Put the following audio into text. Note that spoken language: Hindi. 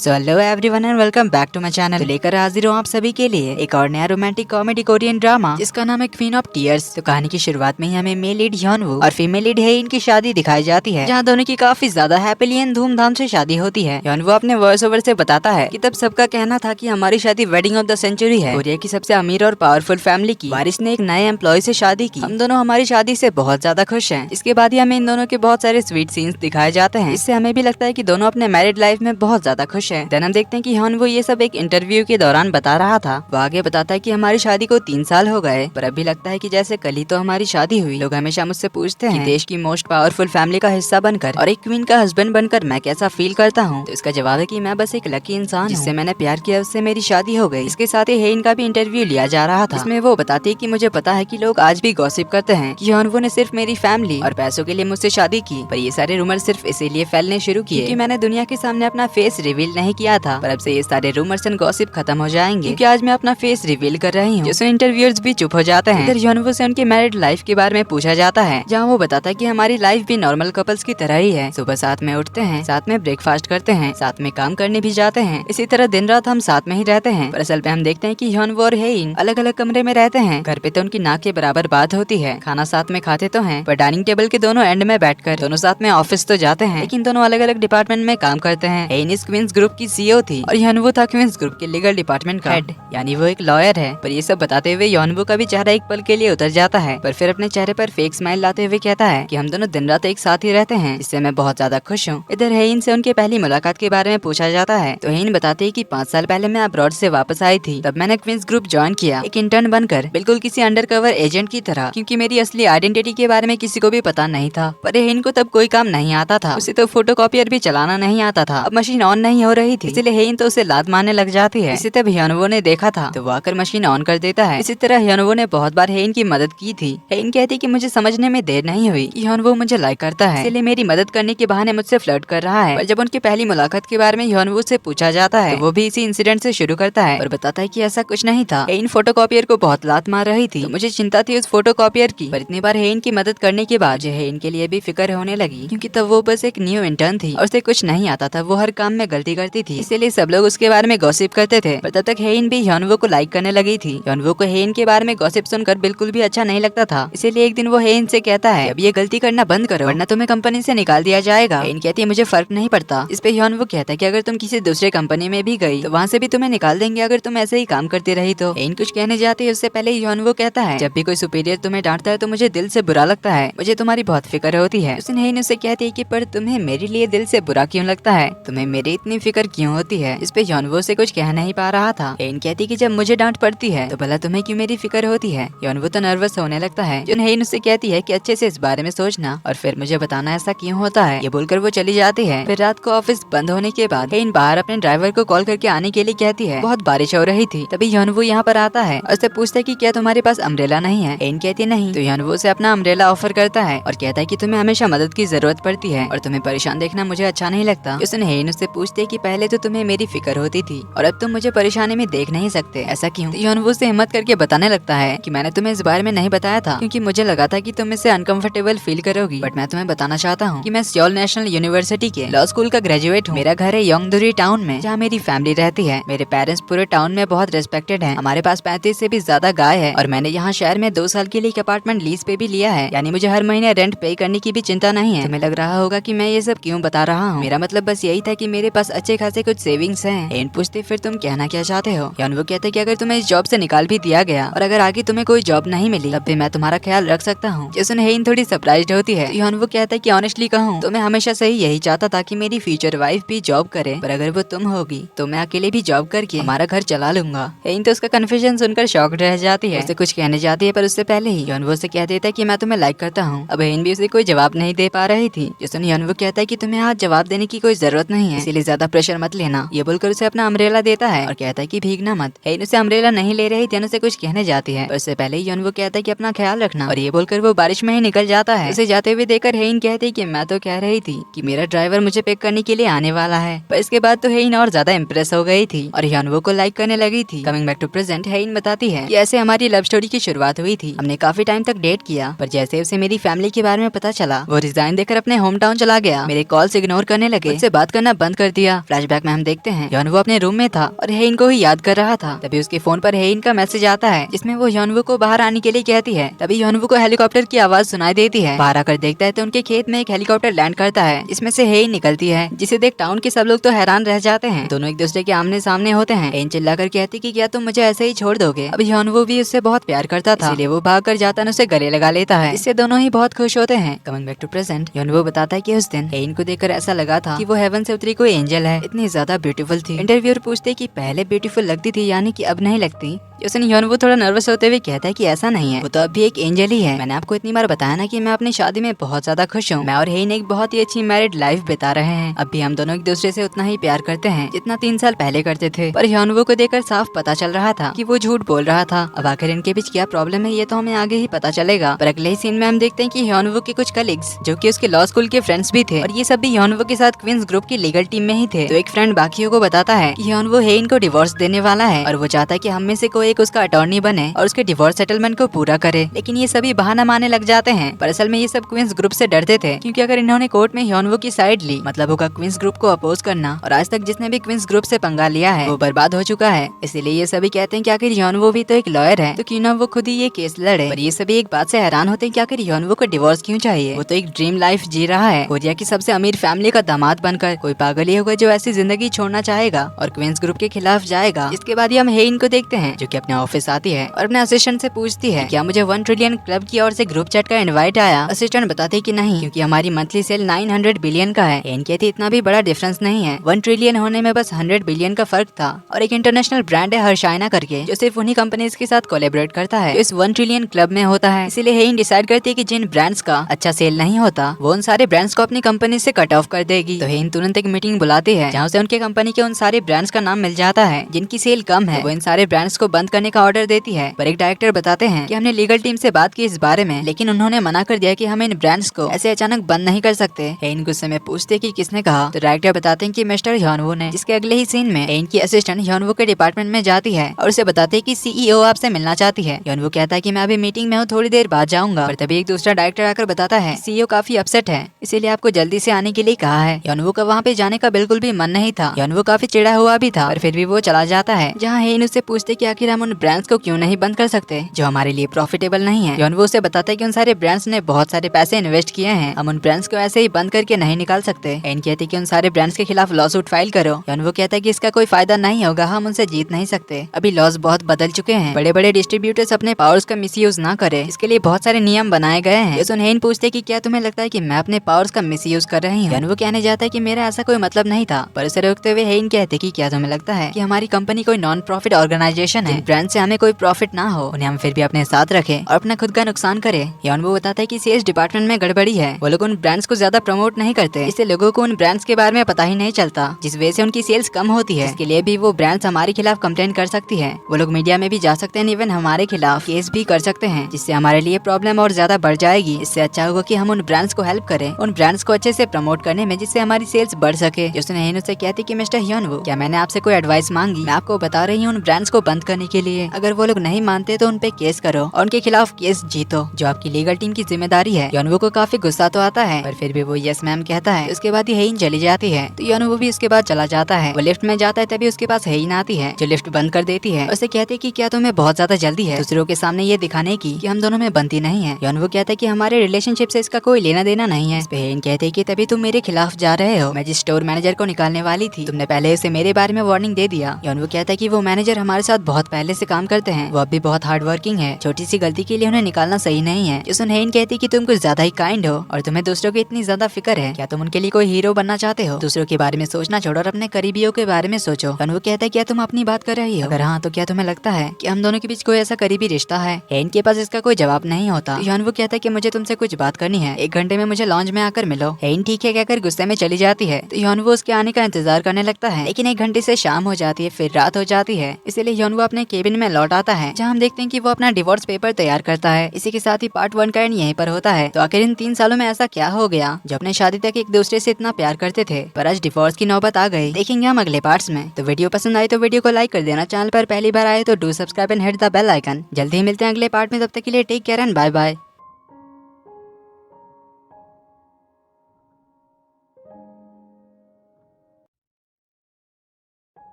So hello everyone and welcome back to my channel. लेकर हाजिर हूँ आप सभी के लिए एक और नया रोमांटिक कॉमेडी कोरियन ड्रामा जिसका नाम है क्वीन ऑफ टीयर्स। तो कहानी की शुरुआत में ही हमें मेल लीड ह्योनवू और फीमेल लीड हेइन की शादी दिखाई जाती है, जहाँ दोनों की काफी ज्यादा हैप्पीली एंड धूमधाम से शादी होती है। ह्योनवू अपने वॉइस ओवर से बताता है कि तब सबका कहना था कि हमारी शादी वेडिंग ऑफ द सेंचुरी है। कोरिया की सबसे अमीर और पावरफुल फैमिली की बारिश ने एक नए एम्प्लॉय से शादी की। हम दोनों हमारी शादी से बहुत ज्यादा खुश हैं। इसके बाद ही हमें इन दोनों के बहुत सारे स्वीट सीन्स दिखाए जाते हैं। इससे हमें भी लगता है कि दोनों अपने मैरिड लाइफ में बहुत ज्यादा खुश हैं। देन हम देखते हैं कि ह्योनवू ये सब एक इंटरव्यू के दौरान बता रहा था। वो आगे बताता है कि हमारी शादी को 3 साल हो गए, पर अभी लगता है कि जैसे कल ही तो हमारी शादी हुई। लोग हमेशा मुझसे पूछते हैं कि देश की मोस्ट पावरफुल फैमिली का हिस्सा बनकर और एक क्वीन का हस्बैंड बनकर मैं कैसा फील करता हूँ। तो इसका जवाब है कि मैं बस एक लकी इंसान जिससे मैंने प्यार किया, उससे मेरी शादी हो गई। इसके साथ ही हेइन का भी इंटरव्यू लिया जा रहा था। इसमें वो बताती है कि मुझे पता है कि लोग आज भी गॉसिप करते हैं कि ह्योनवू ने सिर्फ मेरी फैमिली और पैसों के लिए मुझसे शादी की, पर ये सारे रूमर सिर्फ इसीलिए फैलने शुरू किए कि मैंने दुनिया के सामने अपना फेस रिवील नहीं किया था। पर अब से ये सारे रूमर्स एंड गॉसिप खत्म हो जाएंगे क्योंकि आज मैं अपना फेस रिवील कर रही हूँ। जिसमें इंटरव्यूअर्स भी चुप हो जाते हैं। इधर ह्योनवू से उनके मैरिड लाइफ के बारे में पूछा जाता है, जहाँ वो बताता है कि हमारी लाइफ भी नॉर्मल कपल्स की तरह ही है। सुबह साथ में उठते हैं, साथ में ब्रेकफास्ट करते हैं, साथ में काम करने भी जाते हैं। इसी तरह दिन रात हम साथ में ही रहते हैं। पर असल पे हम देखते हैं कि ह्योनवू और हेइन अलग अलग कमरे में रहते हैं। घर पे तो उनकी ना के बराबर बात होती है, खाना साथ में खाते तो हैं, पर डाइनिंग टेबल के दोनों एंड में बैठकर दोनों साथ में ऑफिस तो जाते हैं, लेकिन दोनों अलग अलग डिपार्टमेंट में काम करते हैं। हेइन इस क्वींस ग्रुप की सीईओ थी और ह्योनवू था क्वींस ग्रुप के लीगल डिपार्टमेंट का हेड, यानी वो एक लॉयर है। पर ये सब बताते हुए ह्योनवू का भी चेहरा एक पल के लिए उतर जाता है, पर फिर अपने चेहरे पर फेक स्माइल लाते हुए कहता है कि हम दोनों दिन रात एक साथ ही रहते हैं, इससे मैं बहुत ज्यादा खुश हूँ। इधर हेइन से उनके पहली मुलाकात के बारे में पूछा जाता है, तो हेइन बताते हैं कि 5 साल पहले मैं अब्रॉड से वापस आई थी। तब मैंने क्वींस ग्रुप ज्वाइन किया, एक इंटर्न बनकर, बिल्कुल किसी अंडरकवर एजेंट की तरह, क्योंकि मेरी असली आइडेंटिटी के बारे में किसी को भी पता नहीं था। पर हेइन को तब कोई काम नहीं आता था, उसे तो फोटोकॉपियर भी चलाना नहीं आता था। अब मशीन ऑन नहीं हो रही थी, इसलिए हेइन तो उसे लात मारने लग जाती है। इसे तब ह्योनवू ने देखा था, तो वो आकर मशीन ऑन कर देता है। इसी तरह ह्योनवू ने बहुत बार हेइन की मदद की थी। हेइन कहती कि मुझे समझने में देर नहीं हुई कि ह्योनवू मुझे लाइक करता है, इसलिए मेरी मदद करने के बहाने मुझसे फ्लर्ट कर रहा है। पर जब उनकी पहली मुलाकात के बारे में ह्योनवू से पूछा जाता है, तो वो भी इसी इंसिडेंट से शुरू करता है और बताता है कि ऐसा कुछ नहीं था। हेइन फोटोकॉपियर को बहुत लात मार रही थी, तो मुझे चिंता थी उस फोटोकॉपियर की। पर इतनी बार हेइन की मदद करने के बाद मुझे हेइन के लिए भी फिक्र होने लगी, क्योंकि तब वो बस एक न्यू इंटर्न थी और उसे कुछ नहीं आता था। वो हर काम में गलती करती थी, इसीलिए सब लोग उसके बारे में गॉसिप करते थे। पर तब तक हेइन भी ह्योनवू को लाइक करने लगी थी। ह्योनवू को हेइन के बारे में गॉसिप सुनकर बिल्कुल भी अच्छा नहीं लगता था, इसीलिए एक दिन वो हेइन से कहता है अब ये गलती करना बंद करो वरना तुम्हें कंपनी से निकाल दिया जाएगा। हेइन कहती है मुझे फर्क नहीं पड़ता। इस पे ह्योनवू कहता है कि अगर तुम किसी दूसरे कंपनी में भी गई तो वहाँ से भी तुम्हें निकाल देंगे अगर तुम ऐसे ही काम करती रही तो। हेइन कुछ कहने जाती है उससे पहले ह्योनवू कहता है जब भी कोई सुपीरियर तुम्हें डांटता है तो मुझे दिल से बुरा लगता है, मुझे तुम्हारी बहुत फिक्र होती है। उस दिन हेइन उससे कहती है कि पर तुम्हें मेरे लिए दिल से बुरा क्यों लगता है, तुम्हें मेरी इतनी फिक्र क्यों होती है। इस पे ह्योनवू से कुछ कह नहीं पा रहा था। हेइन कहती कि जब मुझे डांट पड़ती है तो भला तुम्हें क्यों मेरी फिक्र होती है। ह्योनवू तो नर्वस होने लगता है। जो हेइन उससे कहती है कि अच्छे से इस बारे में सोचना और फिर मुझे बताना ऐसा क्यों होता है। ये बोलकर वो चली जाती है। फिर रात को ऑफिस बंद होने के बाद हेइन बाहर अपने ड्राइवर को कॉल करके आने के लिए कहती है। बहुत बारिश हो रही थी, तभी ह्योनवू यहाँ पर आता है और उससे पूछता है कि क्या तुम्हारे पास अम्ब्रेला नहीं है। हेइन कहती नहीं, तो ह्योनवू से अपना अम्ब्रेला ऑफर करता है और कहता है कि तुम्हें हमेशा मदद की जरूरत पड़ती है और तुम्हें परेशान देखना मुझे अच्छा नहीं लगता। उसने हेइन उससे पूछते कि पहले तो तुम्हें मेरी फिक्र होती थी और अब तुम मुझे परेशानी में देख नहीं सकते, ऐसा क्यों। ह्योनवू से हिम्मत करके बताने लगता है कि मैंने तुम्हें इस बारे में नहीं बताया था क्योंकि मुझे लगा था कि तुम इससे अनकंफर्टेबल फील करोगी, बट मैं तुम्हें बताना चाहता हूँ कि मैं सियोल नेशनल यूनिवर्सिटी के लॉ स्कूल का ग्रेजुएट हूँ। मेरा घर है योंगदुरी टाउन में, जहाँ मेरी फैमिली रहती है। मेरे पेरेंट्स पूरे टाउन में बहुत रिस्पेक्टेड हैं। हमारे पास 35 से भी ज्यादा गाय है और मैंने यहाँ शहर में 2 साल के लिए एक अपार्टमेंट लीज पे भी लिया है, यानी मुझे हर महीने रेंट पे करने की भी चिंता नहीं है। तुम्हें लग रहा होगा कि मैं ये सब क्यों बता रहा हूँ, मेरा मतलब बस यही था कि मेरे पास अच्छे खासे कुछ सेविंग्स हैं। हेइन पूछते फिर तुम कहना क्या चाहते हो। ह्योनवू कहते कि अगर तुम्हें इस जॉब से निकाल भी दिया गया और अगर आगे तुम्हें कोई जॉब नहीं मिली तब भी मैं तुम्हारा ख्याल रख सकता हूँ। जिसने हेइन थोड़ी सरप्राइज्ड होती है। ह्योनवू कहता है कि ऑनेस्टली कहूँ तो मैं हमेशा से ही यही चाहता था कि मेरी फ्यूचर वाइफ भी जॉब करे, पर अगर वो तुम होगी तो मैं अकेले भी जॉब करके हमारा घर चला लूंगा। हेइन तो उसका कन्फ्यूजन सुनकर शॉक्ड रह जाती है। उसे कुछ कहने जाती है पर उससे पहले ही ह्योनवू से कह देता है कि मैं तुम्हें लाइक करता हूँ। अब हेइन भी उसे कोई जवाब नहीं दे पा रही थी। जिसने ह्योनवू कहता है कि तुम्हें आज जवाब देने की कोई जरूरत नहीं है, इसीलिए ज्यादा प्रेशर मत लेना। ये बोलकर उसे अपना अम्ब्रेला देता है और कहता है कि भीगना मत। हेइन उसे अम्ब्रेला नहीं ले रही थी, उसे कुछ कहने जाती है, उससे पहले ही ह्योनवू कहता है कि अपना ख्याल रखना और ये बोलकर वो बारिश में ही निकल जाता है। उसे जाते हुए देखकर हेइन कहती है कि मैं तो कह रही थी कि मेरा ड्राइवर मुझे पिक करने के लिए आने वाला है। पर इसके बाद तो हेइन और ज्यादा इम्प्रेस हो गई थी और ह्योनवू को लाइक करने लगी थी। कमिंग बैक टू प्रेजेंट, हेइन बताती है कि ऐसे हमारी लव स्टोरी की शुरुआत हुई थी। हमने काफी टाइम तक डेट किया, पर जैसे उसे मेरी फैमिली के बारे में पता चला वो रिजाइन देकर अपने होम टाउन चला गया। मेरे कॉल्स इग्नोर करने लगे, मुझसे बात करना बंद कर दिया। फ्लैशबैक में हम देखते हैं यॉनवू अपने रूम में था और हेइन को ही याद कर रहा था। तभी उसके फोन पर हेइन का मैसेज आता है जिसमें वो यॉनवू को बाहर आने के लिए कहती है। तभी यॉनवू को हेलीकॉप्टर की आवाज सुनाई देती है। बाहर आकर देखता है तो उनके खेत में एक हेलीकॉप्टर लैंड करता है जिसमें से हेइन निकलती है, जिसे देख टाउन के सब लोग तो हैरान रह जाते हैं। दोनों एक दूसरे के आमने सामने होते हैं। हेइन चिल्लाकर कहती कि क्या तुम मुझे ऐसे ही छोड़ दोगे। अब यॉनवू भी उससे बहुत प्यार करता था, इसलिए वो भाग कर जाता है उसे गले लगा लेता है। इससे दोनों ही बहुत खुश होते हैं। कमिंग बैक टू प्रेजेंट, यॉनवू बताता है कि उस दिन हेइन को देखकर ऐसा लगा था कि वो हेवन से उतरी कोई एंजल है, इतनी ज्यादा ब्यूटीफुल थी। इंटरव्यूअर पूछते कि पहले ब्यूटीफुल लगती थी यानी कि अब नहीं लगती। उसने यॉनवू थोड़ा नर्वस होते हुए कहता है कि ऐसा नहीं है, वो तो अब भी एक एंजल ही है। मैंने आपको इतनी बार बताया ना कि मैं अपनी शादी में बहुत ज्यादा खुश हूँ। मैं और हेइन एक बहुत ही अच्छी मैरिड लाइफ बिता रहे हैं। अब भी हम दोनों एक दूसरे से उतना ही प्यार करते हैं जितना 3 साल पहले करते थे। पर यॉनवू को देखकर साफ पता चल रहा था कि वो झूठ बोल रहा था। अब आखिर इनके बीच क्या प्रॉब्लम है ये तो हमें आगे ही पता चलेगा। पर अगले ही सीन में हम देखते हैं कि यॉनवू के कुछ कलीग्स जो कि उसके लॉ स्कूल के फ्रेंड्स भी थे और ये सब भी यॉनवू के साथ क्वींस ग्रुप की लीगल टीम में ही थे। तो एक फ्रेंड बाकियों को बताता है कि यॉनवू हेइन को डिवोर्स देने वाला है और वो चाहता है कि हम में से कोई एक उसका अटॉर्नी बने और उसके डिवोर्स सेटलमेंट को पूरा करे। लेकिन ये सभी बहाना मारने लग जाते हैं। पर असल में ये सब क्वींस ग्रुप से डरते थे क्योंकि अगर इन्होंने कोर्ट में यॉनवू की साइड ली मतलब होगा क्वींस ग्रुप को अपोज करना। और आज तक जिसने भी क्वींस ग्रुप से पंगा लिया है वो बर्बाद हो चुका है। इसीलिए ये सभी कहते हैं कि आखिर यॉनवू भी तो एक लॉयर है तो क्यों ना वो खुद ही ये केस लड़े। पर ये सभी एक बात से हैरान होते हैं कि आखिर यॉनवू को डिवोर्स क्यों चाहिए। वो तो एक ड्रीम लाइफ जी रहा है, कोरिया की सबसे अमीर फैमिली का दामाद बनकर। कोई पागल ही होगा जो ऐसी जिंदगी छोड़ना चाहेगा और क्वींस ग्रुप के खिलाफ जाएगा। इसके बाद हम हेइन को देखते हैं जो कि अपने ऑफिस आती है और अपने असिस्टेंट से पूछती है क्या मुझे 1 ट्रिलियन क्लब की ओर से ग्रुप चैट का इनवाइट आया। असिस्टेंट बताते कि नहीं क्योंकि हमारी मंथली सेल 900 बिलियन का है। हेइन कहती इतना भी बड़ा डिफरेंस नहीं है, 1 ट्रिलियन होने में बस 100 बिलियन का फर्क था। और एक इंटरनेशनल ब्रांड है हर्षाइना करके जो सिर्फ उन्हीं कंपनीज के साथ कोलैबोरेट करता है जो इस 1 ट्रिलियन क्लब में होता है। इसीलिए हेइन डिसाइड करती है कि जिन ब्रांड्स का अच्छा सेल नहीं होता वो उन सारे ब्रांड्स को अपनी कंपनी से कट ऑफ कर देगी। तो हेइन तुरंत एक मीटिंग बुलाती है जहाँ से उनके कंपनी के उन सारे ब्रांड्स का नाम मिल जाता है जिनकी सेल कम है। वो इन सारे ब्रांड्स को बंद करने का ऑर्डर देती है। पर एक डायरेक्टर बताते हैं कि हमने लीगल टीम से बात की इस बारे में, लेकिन उन्होंने मना कर दिया कि हम इन ब्रांड्स को ऐसे अचानक बंद नहीं कर सकते। हेइन गुस्से में पूछते कि किसने कहा। तो डायरेक्टर बताते हैं कि मिस्टर यॉनवू ने। जिसके अगले ही सीन में हेइन की असिस्टेंट यॉनवू के डिपार्टमेंट में जाती है और उसे बताते हैं कि सीईओ आपसे मिलना चाहती है। यॉनवू कहता है कि मैं अभी मीटिंग में हूँ, थोड़ी देर बाद जाऊंगा। पर तभी एक दूसरा डायरेक्टर आकर बताता है सीईओ काफी अपसेट है इसीलिए आपको जल्दी से आने के लिए कहा है। यॉनवू का वहाँ पे जाने का बिल्कुल भी मन नहीं था। यॉनवू काफी चिढ़ा हुआ भी था पर फिर भी वो चला जाता है। जहाँ हेइन उससे पूछते कि आखिर हम उन ब्रांड्स को क्यों नहीं बंद कर सकते जो हमारे लिए प्रॉफिटेबल नहीं है। यॉनवू उसे बताता है कि उन सारे ब्रांड्स ने बहुत सारे पैसे इन्वेस्ट किए हैं, हम उन ब्रांड्स को ऐसे ही बंद करके नहीं निकाल सकते। हेइन कहती कि उन सारे ब्रांड्स के खिलाफ लॉ सूट फाइल करो। यॉनवू कहता है कि इसका कोई फायदा नहीं होगा, हम उनसे जीत नहीं सकते। अभी लॉज बहुत बदल चुके हैं, बड़े बड़े डिस्ट्रीब्यूटर्स अपने पावर्स का मिसयूज ना करें, इसके लिए बहुत सारे नियम बनाए गए हैं। सुन हेइन पूछते कि क्या तुम्हें लगता है कि मैं अपने पावर्स का मिसयूज कर रही हूँ। यॉनवू कहने जाता है कि मेरा ऐसा कोई मतलब नहीं था। पर उसे रोकते हुए हेइन कहते कि क्या तुम्हें लगता है कि हमारी कंपनी कोई नॉन प्रॉफिट ऑर्गेनाइजेशन है, ब्रांड से हमें कोई प्रॉफिट ना हो उन्हें हम फिर भी अपने साथ रखें और अपना खुद का नुकसान करें। यॉनवू बताता है कि सेल्स डिपार्टमेंट में गड़बड़ी है, वो लोग उन ब्रांड्स को ज्यादा प्रमोट नहीं करते, इससे लोगों को उन ब्रांड्स के बारे में पता ही नहीं चलता, जिस वजह से उनकी सेल्स कम होती है। इसके लिए भी वो ब्रांड्स हमारे खिलाफ कंप्लेंट कर सकती है। वो लोग मीडिया में भी जा सकते हैं, इवन हमारे खिलाफ केस भी कर सकते हैं, जिससे हमारे लिए प्रॉब्लम और ज्यादा बढ़ जाएगी। इससे अच्छा होगा कि हम उन ब्रांड्स को हेल्प करें, उन ब्रांड्स को अच्छे से प्रमोट करने में, जिससे हमारी सेल्स बढ़ सके। उसने हेइन से कहती कि मिस्टर यॉनवू क्या मैंने आपसे कोई एडवाइस मांगी, मैं आपको बता रही हूँ उन ब्रांड्स को बंद करने के लिए। अगर वो लोग नहीं मानते तो उन पे केस करो और उनके खिलाफ केस जीतो, जो आपकी लीगल टीम की जिम्मेदारी है। यॉनवू को काफी गुस्सा तो आता है पर फिर भी वो यस मैम कहता है। उसके बाद हेइन चली जाती है तो यॉनवू भी उसके बाद चला जाता है। वो लिफ्ट में जाता है तभी उसके पास हेइन आती है जो लिफ्ट बंद कर देती है। उसे कहती है कि क्या तुम्हें बहुत ज्यादा जल्दी है दूसरों के सामने ये दिखाने की कि हम दोनों में बनती नहीं है। यॉनवू कहता है कि हमारे रिलेशनशिप से इसका कोई लेना देना नहीं है। इस पे हेइन कहते हैं कि तभी तुम मेरे खिलाफ जा रहे हो, मैं जिस स्टोर मैनेजर को निकालने वाली थी तुमने पहले उसे मेरे बारे में वार्निंग दे दिया। यॉनवू कहता है कि वो मैनेजर हमारे साथ बहुत पहले से काम करते हैं, वो अब भी बहुत हार्ड वर्किंग है, छोटी सी गलती के लिए उन्हें निकालना सही नहीं है। जिसने हेइन कहती कि तुम कुछ ज्यादा ही काइंड हो और तुम्हें दूसरों की इतनी ज्यादा फिक्र है, क्या तुम उनके लिए कोई हीरो बनना चाहते हो? दूसरों के बारे में सोचना छोड़ो और अपने करीबियों के बारे में सोचो। यॉनवू कहता है क्या तुम अपनी बात कर रही हो? अगर हाँ तो क्या तुम्हें लगता है कि हम दोनों के बीच कोई ऐसा करीबी रिश्ता है? हेइन के पास इसका कोई जवाब नहीं होता। यॉनवू कहता है कि मुझे तुमसे कुछ बात करनी है, 1 घंटे में मुझे लॉन्च में आकर मिलो। हेइन ठीक है कहकर गुस्से में चली जाती है तो यॉनवू उसके आने का इंतजार करने लगता है, लेकिन 1 घंटे से शाम हो जाती है, फिर रात हो जाती है। इसीलिए यॉनवू अपने केबिन में लौट आता है जहाँ हम देखते हैं कि वो अपना डिवोर्स पेपर तैयार करता है। इसी के साथ ही पार्ट 1 का एंड यहीं पर होता है। तो आखिर इन 3 सालों में ऐसा क्या हो गया जो अपने शादी तक एक दूसरे से इतना प्यार करते थे पर आज डिवोर्स की नौबत आ गई, देखेंगे हम अगले पार्ट्स में। तो वीडियो पसंद आई तो वीडियो को लाइक कर देना, चैनल पर पहली बार आए तो do subscribe and hit the bell icon. जल्दी ही मिलते हैं अगले पार्ट में, तब तक के लिए take care and bye bye.